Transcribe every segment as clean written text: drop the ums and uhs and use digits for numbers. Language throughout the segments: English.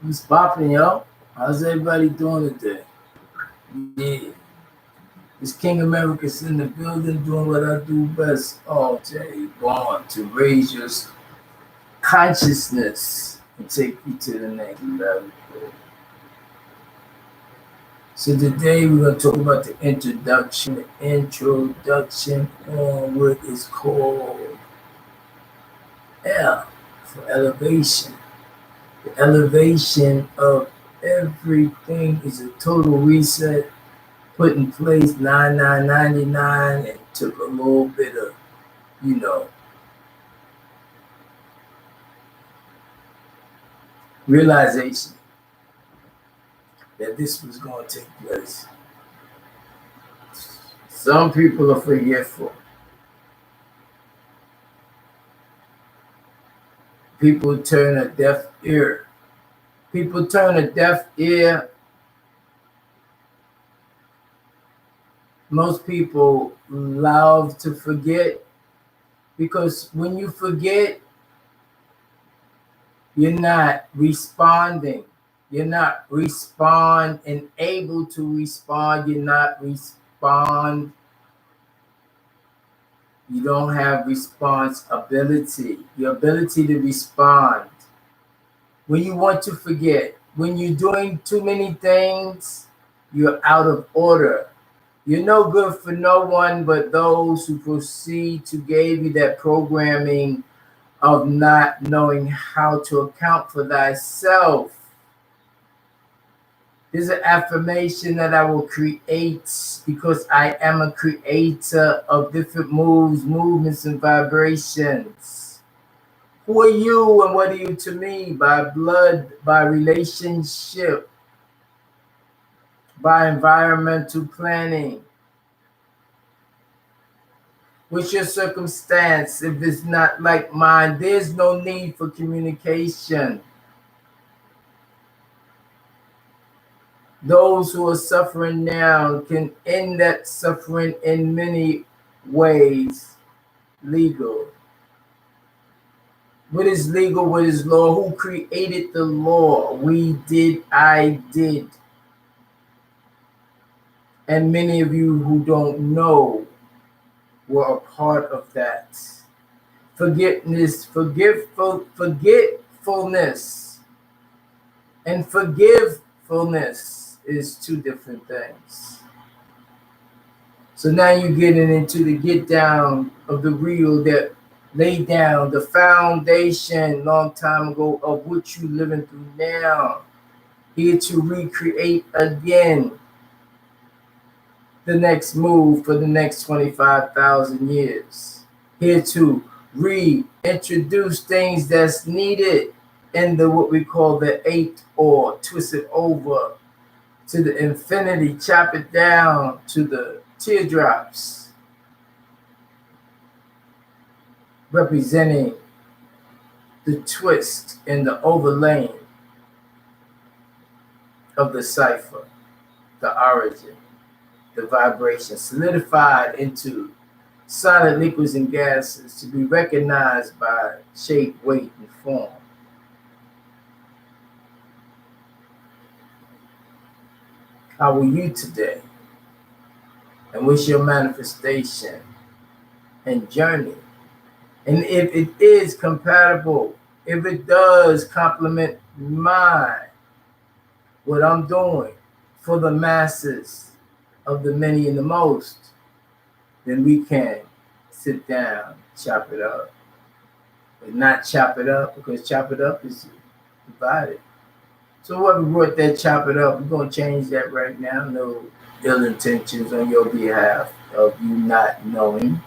What's poppin', yo? How's everybody doing today? Yeah, it's Kingamericas in the building doing what I do best all day, born to raise your consciousness and take you to the next level. So today we're going to talk about the introduction on what is called L for elevation. The elevation of everything is a total reset put in place 9999 and took a little bit of, you know, realization that this was going to take place. Some people are forgetful. People turn a deaf ear. People turn a deaf ear. Most people love to forget because when you forget, you're not responding. You're not respond and able to respond. You're not respond. You don't have responsibility. Your ability to respond. When you want to forget, when you're doing too many things, you're out of order. You're no good for no one but those who proceed to give you that programming of not knowing how to account for thyself. There's an affirmation that I will create because I am a creator of different moves, movements, and vibrations. Who are you and what are you to me? By blood, by relationship, by environmental planning. What's your circumstance? If it's not like mine, there's no need for communication. Those who are suffering now can end that suffering in many ways. Legal. What is legal? What is law? Who created the law? We did, I did. And many of you who don't know were a part of that. Forgetfulness, and forgivefulness is two different things. So now you're getting into the get down of the real that laid down the foundation long time ago of what you living through now. Here to recreate again the next move for the next 25,000 years. Here to reintroduce things that's needed in the what we call the eighth or twist it over to the infinity, chop it down to the teardrops, representing the twist and the overlaying of the cipher, the origin, the vibration, solidified into solid liquids and gases to be recognized by shape, weight, and form. How are you today? And what's your manifestation and journey? And if it is compatible, if it does complement mine, what I'm doing for the masses of the many and the most, then we can sit down, chop it up. But not chop it up, because chop it up is divided. So whoever brought that chop it up, we're going to change that right now. No ill intentions on your behalf of you not knowing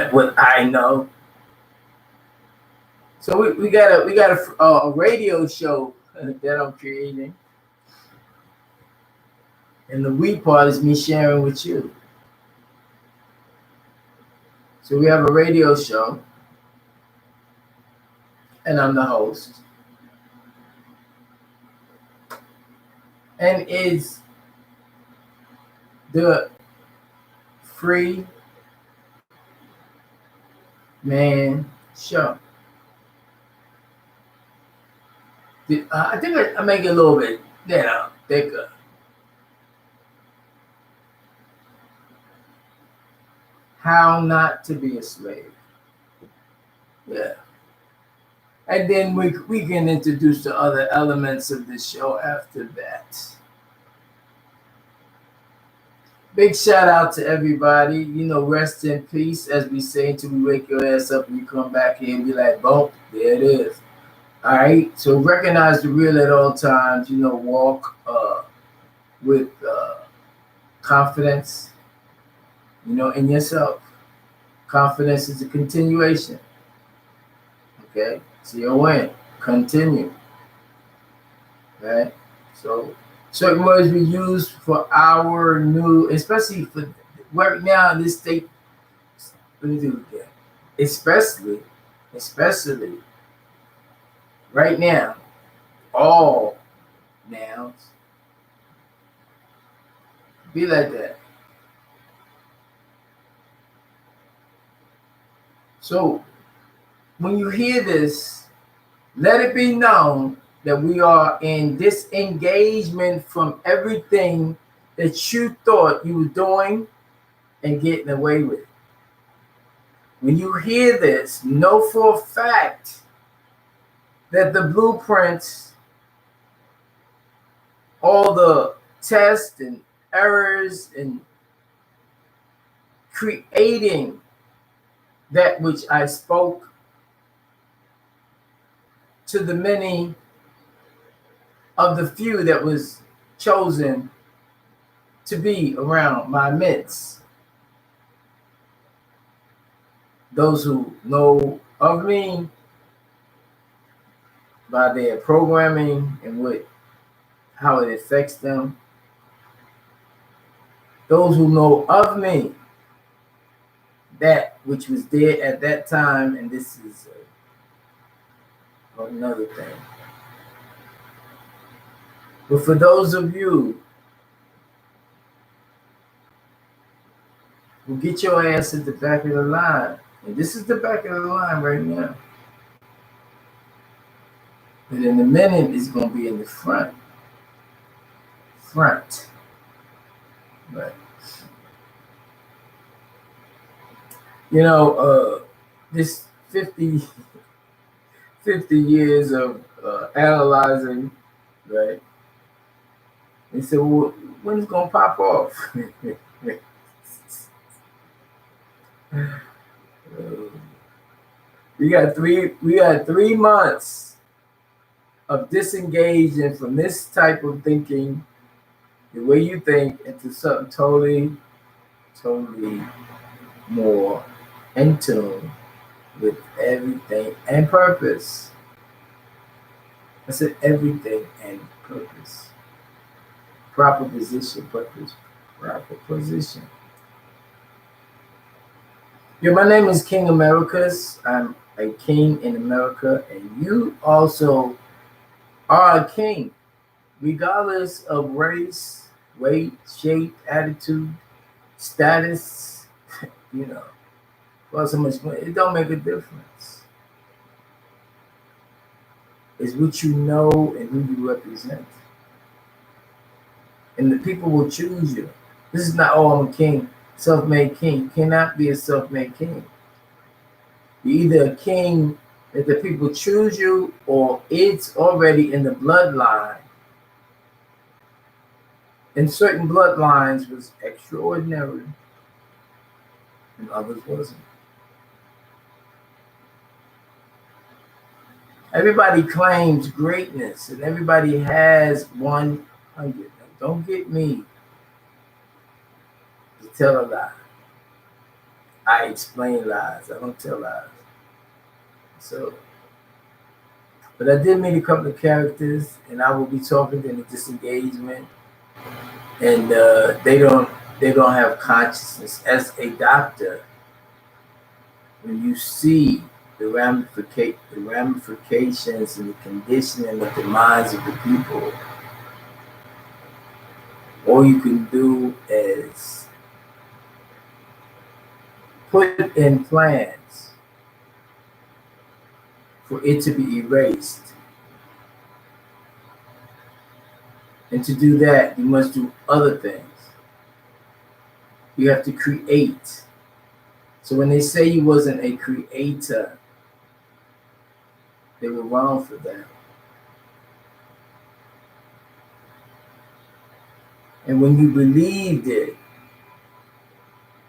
what I know. So we got a radio show that I'm creating, and the we part is me sharing with you. So we have a radio show, and I'm the host, and it's the Free Man Show. I think I make it a little bit, thicker. How not to be a slave. Yeah. And then we can introduce the other elements of the show after that. Big shout out to everybody. Rest in peace, as we say, until we wake your ass up and you come back here and be like, boom, there it is. All right. So recognize the real at all times. Walk with confidence, in yourself. Confidence is a continuation. Okay. C-O-N. Continue. Right? So certain words we use for our new, especially for right now in this state. Let me do it again. Especially right now, all nouns be like that. So when you hear this, let it be known that we are in disengagement from everything that you thought you were doing and getting away with. When you hear this, know for a fact that the blueprints, all the tests and errors and creating that which I spoke to the many of the few that was chosen to be around my midst. Those who know of me by their programming and how it affects them. Those who know of me, that which was there at that time, and this is another thing. But for those of you who get your ass at the back of the line, and this is the back of the line right now, but in a minute it's going to be in the front. But this 50 years of analyzing, right? They said, well, when it's gonna pop off? We got 3 months of disengaging from this type of thinking, the way you think, into something totally more in tune with everything and purpose. I said everything and purpose. Proper position, purpose, proper position. My name is Kingamericas. I'm a king in America, and you also are a king, regardless of race, weight, shape, attitude, status. Well, so much money. It don't make a difference. It's what you know and who you represent. And the people will choose you. This is not, oh, I'm a king, self-made king. You cannot be a self-made king. You're either a king that the people choose you, or it's already in the bloodline. And certain bloodlines was extraordinary, and others wasn't. Everybody claims greatness, and everybody has 100. Don't get me to tell a lie. I explain lies. I don't tell lies. So, but I did meet a couple of characters, and I will be talking in the disengagement, and they don't have consciousness. As a doctor, when you see the ramifications and the conditioning of the minds of the people, all you can do is put in plans for it to be erased. And to do that, you must do other things. You have to create. So when they say you wasn't a creator, they were wrong for that. And when you believed it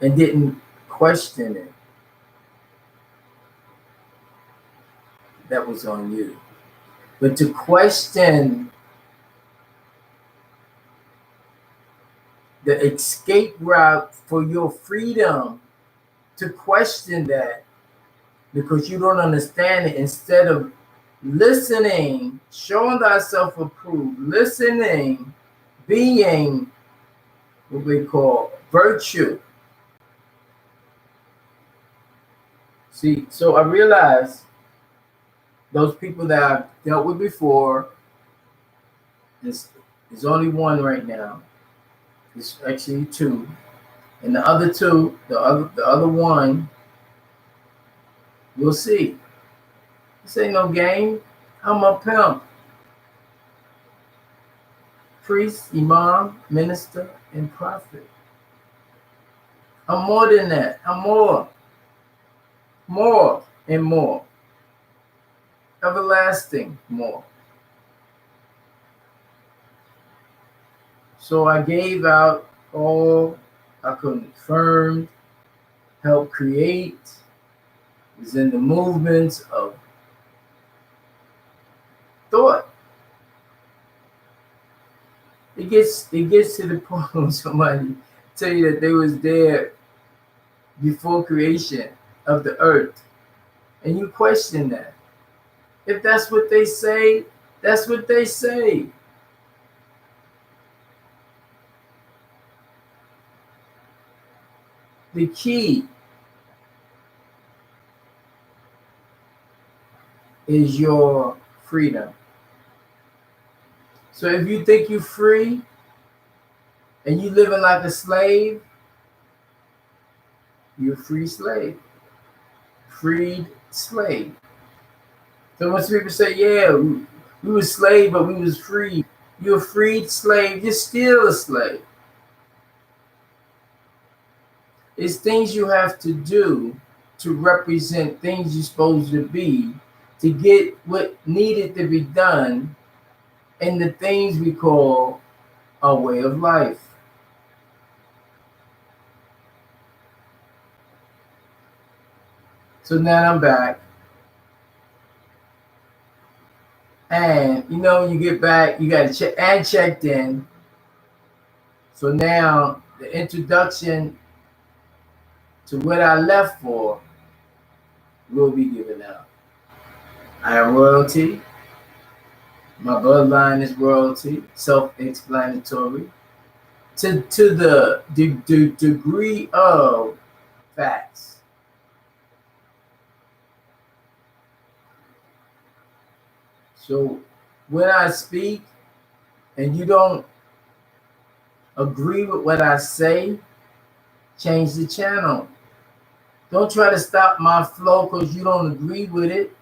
and didn't question it, that was on you. But to question the escape route for your freedom, to question that because you don't understand it, instead of listening, showing thyself approved, listening, being what we call virtue. See, so I realized those people that I've dealt with before, there's only one right now. It's actually two. And the other two, the other one, we'll see. This ain't no game. I'm a pimp. Priest, imam, minister, and prophet. I'm more than that. I'm more. More and more. Everlasting more. So I gave out all I confirmed, helped create, was in the movements of thought. It gets to the point when somebody tell you that they was there before creation of the earth, and you question that. If that's what they say, that's what they say. The key is your freedom. So if you think you're free and you living like a slave, you're a free slave. Freed slave. So when people say, yeah, we were slave, but we was free. You're a freed slave, you're still a slave. It's things you have to do to represent things you're supposed to be, to get what needed to be done, and the things we call a way of life. So now I'm back. And you get back, you got to check and checked in. So now the introduction to what I left for will be given out. I am royalty. My bloodline is royalty, self-explanatory. To the degree of facts. So when I speak and you don't agree with what I say, change the channel. Don't try to stop my flow because you don't agree with it.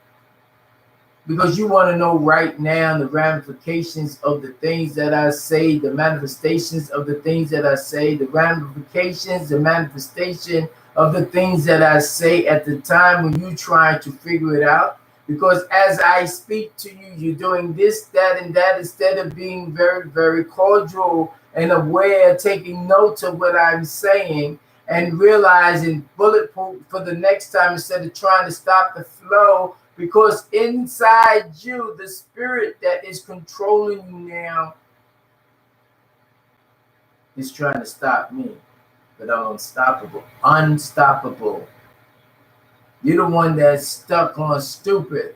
Because you want to know right now the ramifications of the things that I say, the manifestations of the things that I say, the ramifications, the manifestation of the things that I say at the time when you try to figure it out. Because as I speak to you, you're doing this, that, and that instead of being very, very cordial and aware, taking notes of what I'm saying and realizing bulletproof for the next time instead of trying to stop the flow. Because inside you, the spirit that is controlling you now is trying to stop me. But I'm unstoppable. Unstoppable. You're the one that's stuck on stupid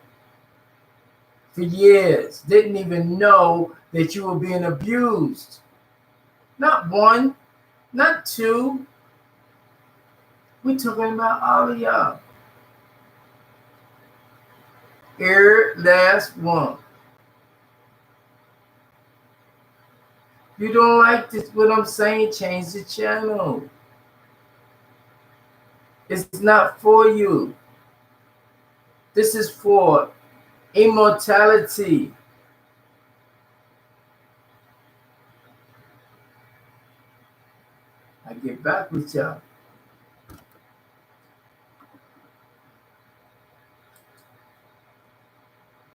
for years. Didn't even know that you were being abused. Not one, not two. We're talking about all of y'all. Here, last one. You don't like this, what I'm saying, change the channel. It's not for you. This is for immortality. I get back with y'all.